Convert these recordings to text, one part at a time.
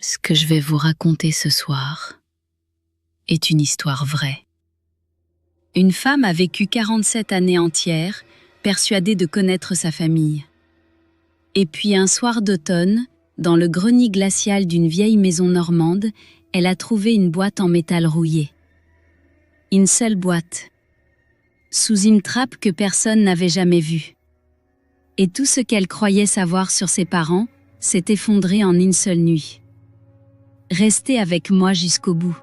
Ce que je vais vous raconter ce soir est une histoire vraie. Une femme a vécu 47 années entières, persuadée de connaître sa famille. Et puis un soir d'automne, dans le grenier glacial d'une vieille maison normande, elle a trouvé une boîte en métal rouillé. Une seule boîte, sous une trappe que personne n'avait jamais vue. Et tout ce qu'elle croyait savoir sur ses parents s'est effondré en une seule nuit. Restez avec moi jusqu'au bout.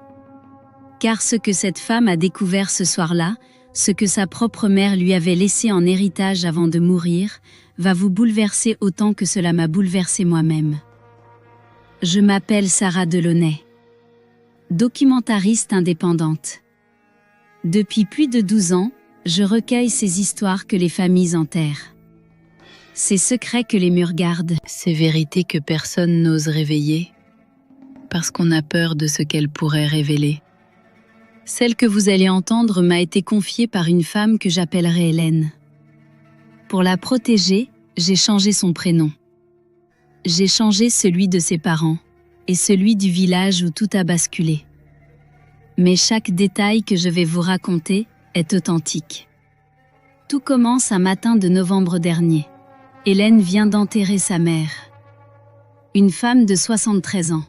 Car ce que cette femme a découvert ce soir-là, ce que sa propre mère lui avait laissé en héritage avant de mourir, va vous bouleverser autant que cela m'a bouleversé moi-même. Je m'appelle Sarah Delaunay, documentariste indépendante. Depuis plus de 12 ans, je recueille ces histoires que les familles enterrent. Ces secrets que les murs gardent. Ces vérités que personne n'ose réveiller, parce qu'on a peur de ce qu'elles pourraient révéler. Celle que vous allez entendre m'a été confiée par une femme que j'appellerai Hélène. Pour la protéger, j'ai changé son prénom. J'ai changé celui de ses parents et celui du village où tout a basculé. Mais chaque détail que je vais vous raconter est authentique. Tout commence un matin de novembre dernier. Hélène vient d'enterrer sa mère. Une femme de 73 ans.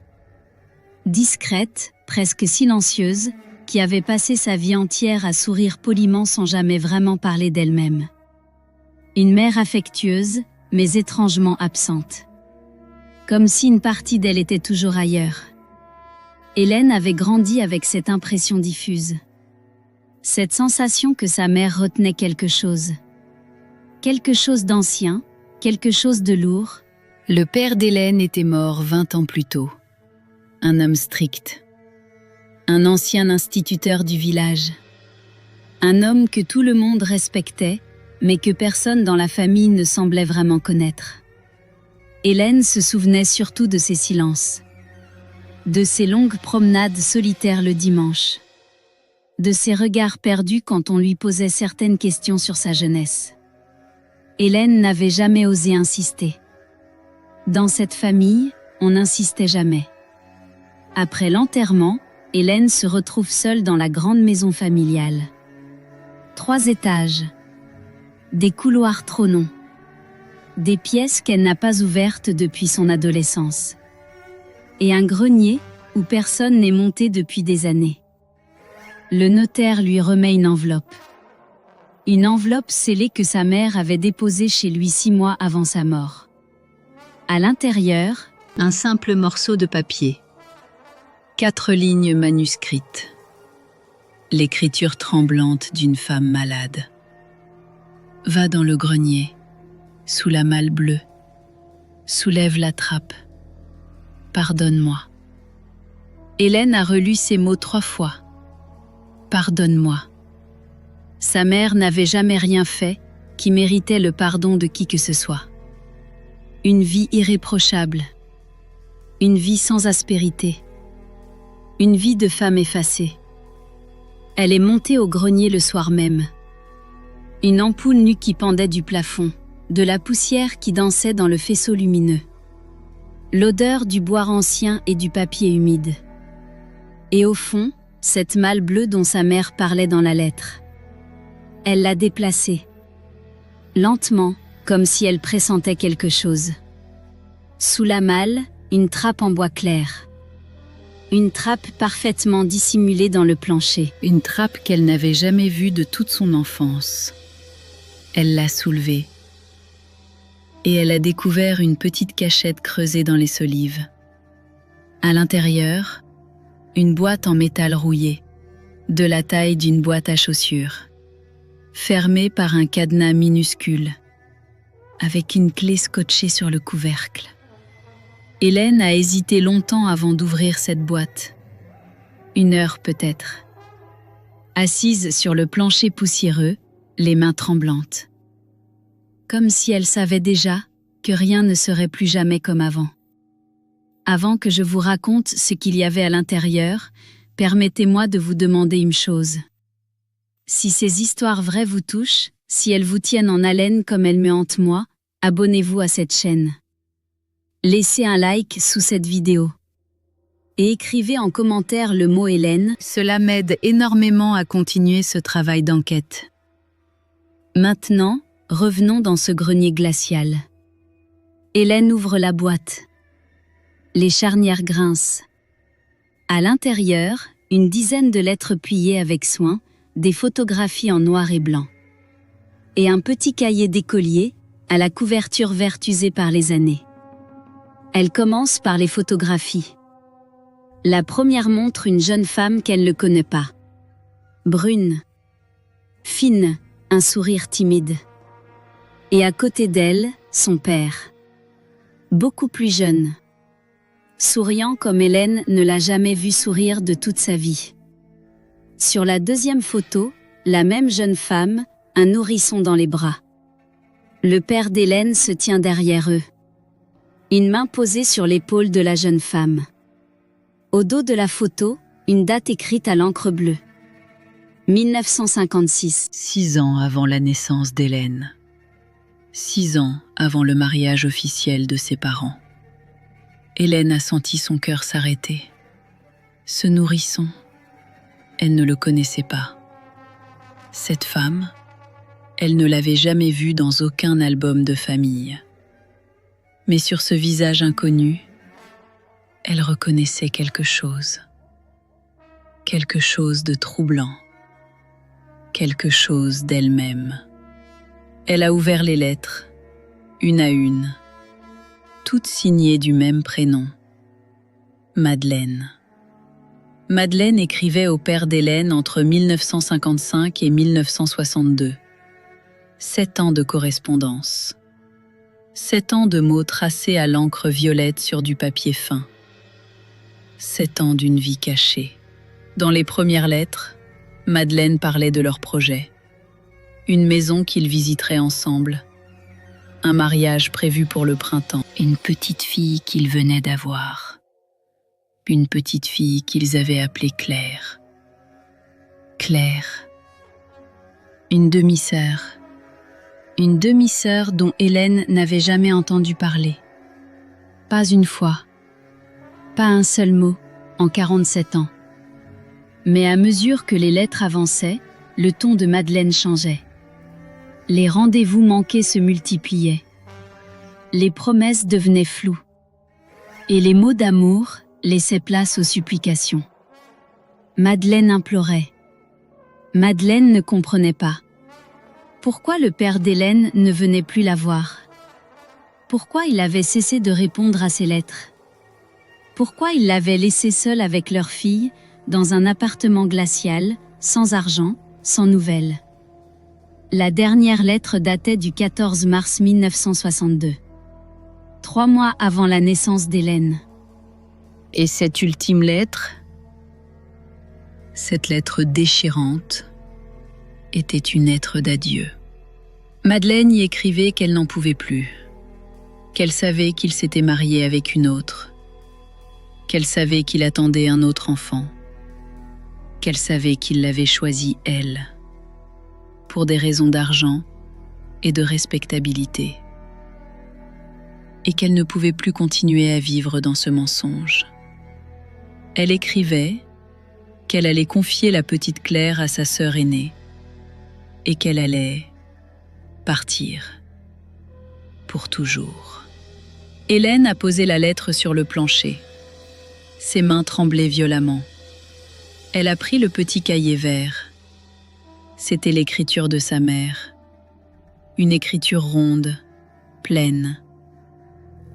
Discrète, presque silencieuse, qui avait passé sa vie entière à sourire poliment sans jamais vraiment parler d'elle-même. Une mère affectueuse, mais étrangement absente. Comme si une partie d'elle était toujours ailleurs. Hélène avait grandi avec cette impression diffuse. Cette sensation que sa mère retenait quelque chose. Quelque chose d'ancien, quelque chose de lourd. Le père d'Hélène était mort 20 ans plus tôt. Un homme strict. Un ancien instituteur du village. Un homme que tout le monde respectait, mais que personne dans la famille ne semblait vraiment connaître. Hélène se souvenait surtout de ses silences. De ses longues promenades solitaires le dimanche. De ses regards perdus quand on lui posait certaines questions sur sa jeunesse. Hélène n'avait jamais osé insister. Dans cette famille, on n'insistait jamais. Après l'enterrement, Hélène se retrouve seule dans la grande maison familiale. 3 étages. Des couloirs trop longs. Des pièces qu'elle n'a pas ouvertes depuis son adolescence. Et un grenier où personne n'est monté depuis des années. Le notaire lui remet une enveloppe. Une enveloppe scellée que sa mère avait déposée chez lui 6 mois avant sa mort. À l'intérieur, un simple morceau de papier. 4 lignes manuscrites. L'écriture tremblante d'une femme malade. Va dans le grenier, sous la malle bleue. Soulève la trappe. Pardonne-moi. Hélène a relu ces mots 3 fois. Pardonne-moi. Sa mère n'avait jamais rien fait qui méritait le pardon de qui que ce soit. Une vie irréprochable. Une vie sans aspérité. Une vie de femme effacée. Elle est montée au grenier le soir même. Une ampoule nue qui pendait du plafond, de la poussière qui dansait dans le faisceau lumineux. L'odeur du bois ancien et du papier humide. Et au fond, cette malle bleue dont sa mère parlait dans la lettre. Elle l'a déplacée. Lentement, comme si elle pressentait quelque chose. Sous la malle, une trappe en bois clair. Une trappe parfaitement dissimulée dans le plancher. Une trappe qu'elle n'avait jamais vue de toute son enfance. Elle l'a soulevée. Et elle a découvert une petite cachette creusée dans les solives. À l'intérieur, une boîte en métal rouillé, de la taille d'une boîte à chaussures, fermée par un cadenas minuscule, avec une clé scotchée sur le couvercle. Hélène a hésité longtemps avant d'ouvrir cette boîte. 1 heure peut-être. Assise sur le plancher poussiéreux, les mains tremblantes. Comme si elle savait déjà que rien ne serait plus jamais comme avant. Avant que je vous raconte ce qu'il y avait à l'intérieur, permettez-moi de vous demander une chose. Si ces histoires vraies vous touchent, si elles vous tiennent en haleine comme elles me hantent moi, abonnez-vous à cette chaîne. Laissez un like sous cette vidéo. et écrivez en commentaire le mot Hélène. Cela m'aide énormément à continuer ce travail d'enquête. Maintenant, revenons dans ce grenier glacial. Hélène ouvre la boîte. Les charnières grincent. À l'intérieur, une dizaine de lettres pliées avec soin, des photographies en noir et blanc. Et un petit cahier d'écolier, à la couverture verte usée par les années. Elle commence par les photographies. La première montre une jeune femme qu'elle ne connaît pas. Brune. Fine, un sourire timide. Et à côté d'elle, son père. Beaucoup plus jeune. Souriant comme Hélène ne l'a jamais vu sourire de toute sa vie. Sur la deuxième photo, la même jeune femme, un nourrisson dans les bras. Le père d'Hélène se tient derrière eux. Une main posée sur l'épaule de la jeune femme. Au dos de la photo, une date écrite à l'encre bleue. 1956. 6 ans avant la naissance d'Hélène. 6 ans avant le mariage officiel de ses parents. Hélène a senti son cœur s'arrêter. Ce nourrisson, elle ne le connaissait pas. Cette femme, elle ne l'avait jamais vue dans aucun album de famille. Mais sur ce visage inconnu, elle reconnaissait quelque chose. Quelque chose de troublant. Quelque chose d'elle-même. Elle a ouvert les lettres, une à une, toutes signées du même prénom. Madeleine. Madeleine écrivait au père d'Hélène entre 1955 et 1962. 7 ans de correspondance. 7 ans de mots tracés à l'encre violette sur du papier fin. 7 ans d'une vie cachée. Dans les premières lettres, Madeleine parlait de leur projet. Une maison qu'ils visiteraient ensemble. Un mariage prévu pour le printemps. Une petite fille qu'ils venaient d'avoir. Une petite fille qu'ils avaient appelée Claire. Claire. Une demi-sœur. Une demi-sœur dont Hélène n'avait jamais entendu parler. Pas une fois. Pas un seul mot, en 47 ans. Mais à mesure que les lettres avançaient, le ton de Madeleine changeait. Les rendez-vous manqués se multipliaient. Les promesses devenaient floues. Et les mots d'amour laissaient place aux supplications. Madeleine implorait. Madeleine ne comprenait pas. Pourquoi le père d'Hélène ne venait plus la voir? Pourquoi il avait cessé de répondre à ses lettres? Pourquoi il l'avait laissée seule avec leur fille, dans un appartement glacial, sans argent, sans nouvelles? La dernière lettre datait du 14 mars 1962. 3 mois avant la naissance d'Hélène. Et cette ultime lettre, cette lettre déchirante, était une lettre d'adieu. Madeleine y écrivait qu'elle n'en pouvait plus, qu'elle savait qu'il s'était marié avec une autre, qu'elle savait qu'il attendait un autre enfant, qu'elle savait qu'il l'avait choisi elle, pour des raisons d'argent et de respectabilité, et qu'elle ne pouvait plus continuer à vivre dans ce mensonge. Elle écrivait qu'elle allait confier la petite Claire à sa sœur aînée et qu'elle allait partir pour toujours. Hélène a posé la lettre sur le plancher. Ses mains tremblaient violemment. Elle a pris le petit cahier vert. C'était l'écriture de sa mère. Une écriture ronde, pleine.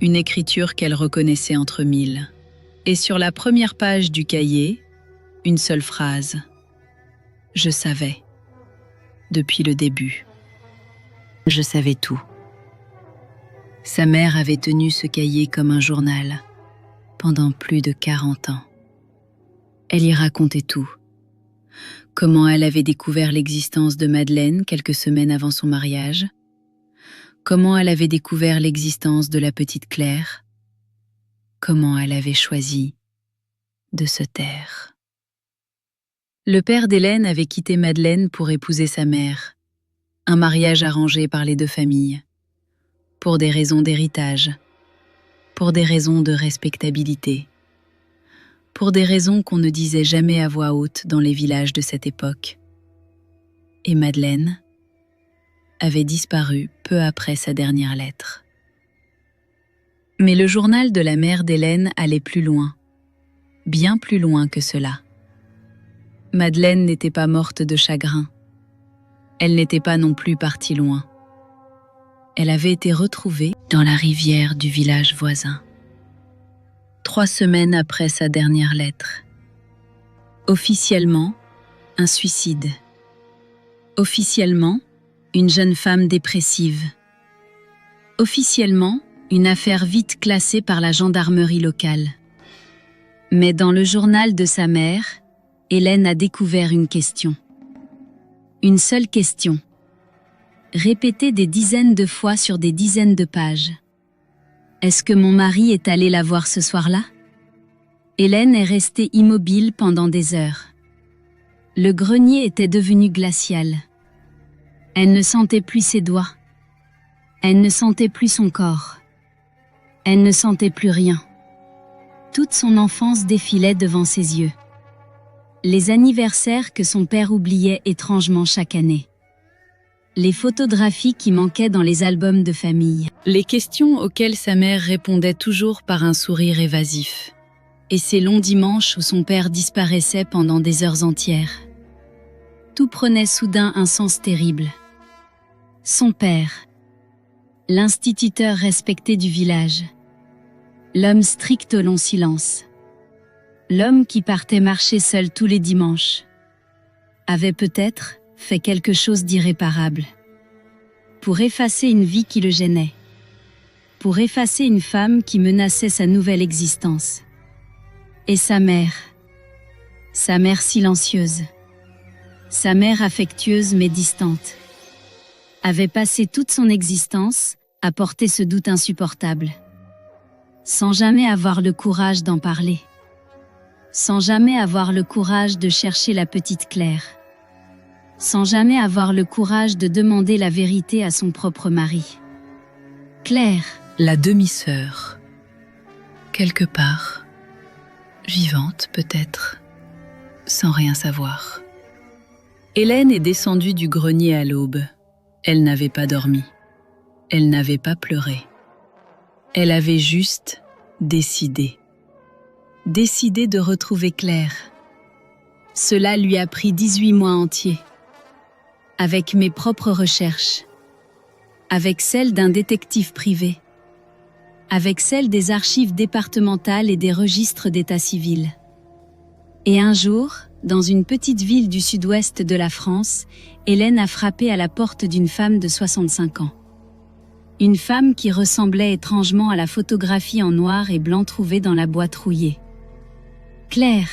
Une écriture qu'elle reconnaissait entre mille. Et sur la première page du cahier, une seule phrase. Je savais. Depuis le début. Je savais tout. Sa mère avait tenu ce cahier comme un journal pendant plus de 40 ans. Elle y racontait tout. Comment elle avait découvert l'existence de Madeleine quelques semaines avant son mariage. Comment elle avait découvert l'existence de la petite Claire. Comment elle avait choisi de se taire. Le père d'Hélène avait quitté Madeleine pour épouser sa mère. Un mariage arrangé par les deux familles. Pour des raisons d'héritage. Pour des raisons de respectabilité. pour des raisons qu'on ne disait jamais à voix haute dans les villages de cette époque. Et Madeleine avait disparu peu après sa dernière lettre. Mais le journal de la mère d'Hélène allait plus loin, bien plus loin que cela. Madeleine n'était pas morte de chagrin. Elle n'était pas non plus partie loin. Elle avait été retrouvée dans la rivière du village voisin. 3 semaines après sa dernière lettre. Officiellement, un suicide. Officiellement, une jeune femme dépressive. Officiellement, une affaire vite classée par la gendarmerie locale. Mais dans le journal de sa mère, Hélène a découvert une question. Une seule question. Répétée des dizaines de fois sur des dizaines de pages. Est-ce que mon mari est allé la voir ce soir-là? Hélène est restée immobile pendant des heures. Le grenier était devenu glacial. Elle ne sentait plus ses doigts. Elle ne sentait plus son corps. Elle ne sentait plus rien. Toute son enfance défilait devant ses yeux. Les anniversaires que son père oubliait étrangement chaque année. Les photographies qui manquaient dans les albums de famille. Les questions auxquelles sa mère répondait toujours par un sourire évasif. Et ces longs dimanches où son père disparaissait pendant des heures entières. Tout prenait soudain un sens terrible. Son père, l'instituteur respecté du village, l'homme strict au long silence, l'homme qui partait marcher seul tous les dimanches, avait peut-être fait quelque chose d'irréparable. Pour effacer une vie qui le gênait. Pour effacer une femme qui menaçait sa nouvelle existence. Et sa mère silencieuse, sa mère affectueuse mais distante, avait passé toute son existence à porter ce doute insupportable, sans jamais avoir le courage d'en parler, sans jamais avoir le courage de chercher la petite Claire, sans jamais avoir le courage de demander la vérité à son propre mari. Claire, la demi-sœur, quelque part, vivante peut-être, sans rien savoir. Hélène est descendue du grenier à l'aube. Elle n'avait pas dormi. Elle n'avait pas pleuré. Elle avait juste décidé. Décidé de retrouver Claire. Cela lui a pris 18 mois entiers. Avec mes propres recherches. Avec celles d'un détective privé. Avec celles des archives départementales et des registres d'état civil. Et un jour, dans une petite ville du sud-ouest de la France, Hélène a frappé à la porte d'une femme de 65 ans. Une femme qui ressemblait étrangement à la photographie en noir et blanc trouvée dans la boîte rouillée. Claire,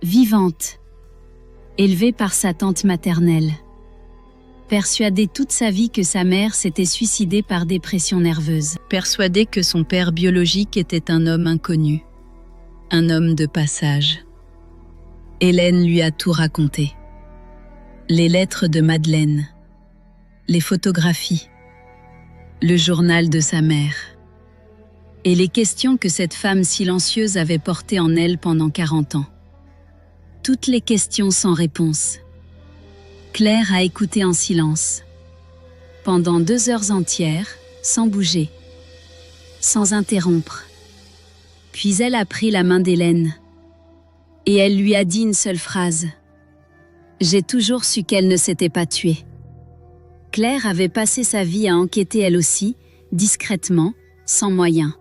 vivante, élevée par sa tante maternelle. Persuadée toute sa vie que sa mère s'était suicidée par dépression nerveuse. Persuadée que son père biologique était un homme inconnu. Un homme de passage. Hélène lui a tout raconté. Les lettres de Madeleine. Les photographies. Le journal de sa mère. Et les questions que cette femme silencieuse avait portées en elle pendant 40 ans. Toutes les questions sans réponse. Claire a écouté en silence. Pendant 2 heures entières, sans bouger. Sans interrompre. Puis elle a pris la main d'Hélène. Et elle lui a dit une seule phrase. J'ai toujours su qu'elle ne s'était pas tuée. Claire avait passé sa vie à enquêter elle aussi, discrètement, sans moyens.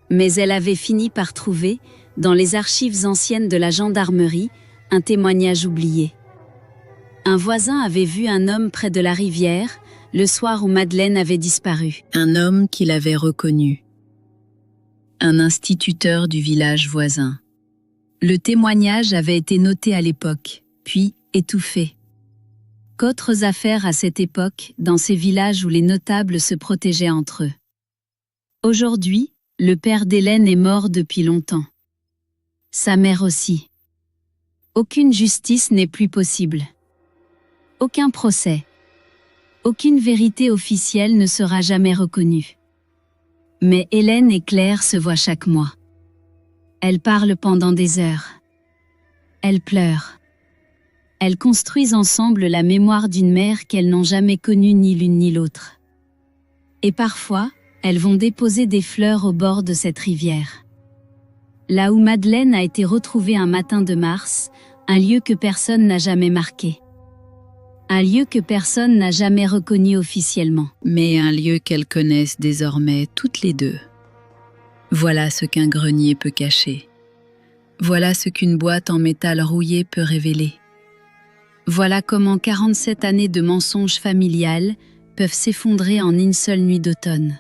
Mais elle avait fini par trouver, dans les archives anciennes de la gendarmerie, un témoignage oublié. Un voisin avait vu un homme près de la rivière, le soir où Madeleine avait disparu. Un homme qu'il avait reconnu. Un instituteur du village voisin. Le témoignage avait été noté à l'époque, puis étouffé. Qu'autres affaires à cette époque, dans ces villages où les notables se protégeaient entre eux. Aujourd'hui, le père d'Hélène est mort depuis longtemps. Sa mère aussi. Aucune justice n'est plus possible. Aucun procès. Aucune vérité officielle ne sera jamais reconnue. Mais Hélène et Claire se voient chaque mois. Elles parlent pendant des heures. Elles pleurent. Elles construisent ensemble la mémoire d'une mère qu'elles n'ont jamais connue ni l'une ni l'autre. Et parfois, elles vont déposer des fleurs au bord de cette rivière. Là où Madeleine a été retrouvée un matin de mars, un lieu que personne n'a jamais marqué. Un lieu que personne n'a jamais reconnu officiellement. Mais un lieu qu'elles connaissent désormais toutes les deux. Voilà ce qu'un grenier peut cacher. Voilà ce qu'une boîte en métal rouillé peut révéler. Voilà comment 47 années de mensonges familiales peuvent s'effondrer en une seule nuit d'automne.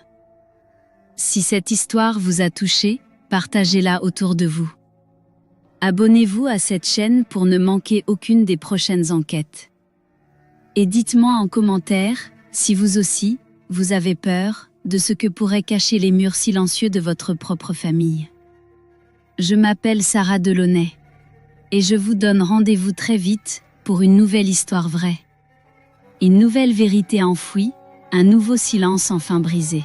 Si cette histoire vous a touché, partagez-la autour de vous. Abonnez-vous à cette chaîne pour ne manquer aucune des prochaines enquêtes. Et dites-moi en commentaire, si vous aussi, vous avez peur de ce que pourraient cacher les murs silencieux de votre propre famille. Je m'appelle Sarah Delaunay. Et je vous donne rendez-vous très vite pour une nouvelle histoire vraie. Une nouvelle vérité enfouie, un nouveau silence enfin brisé.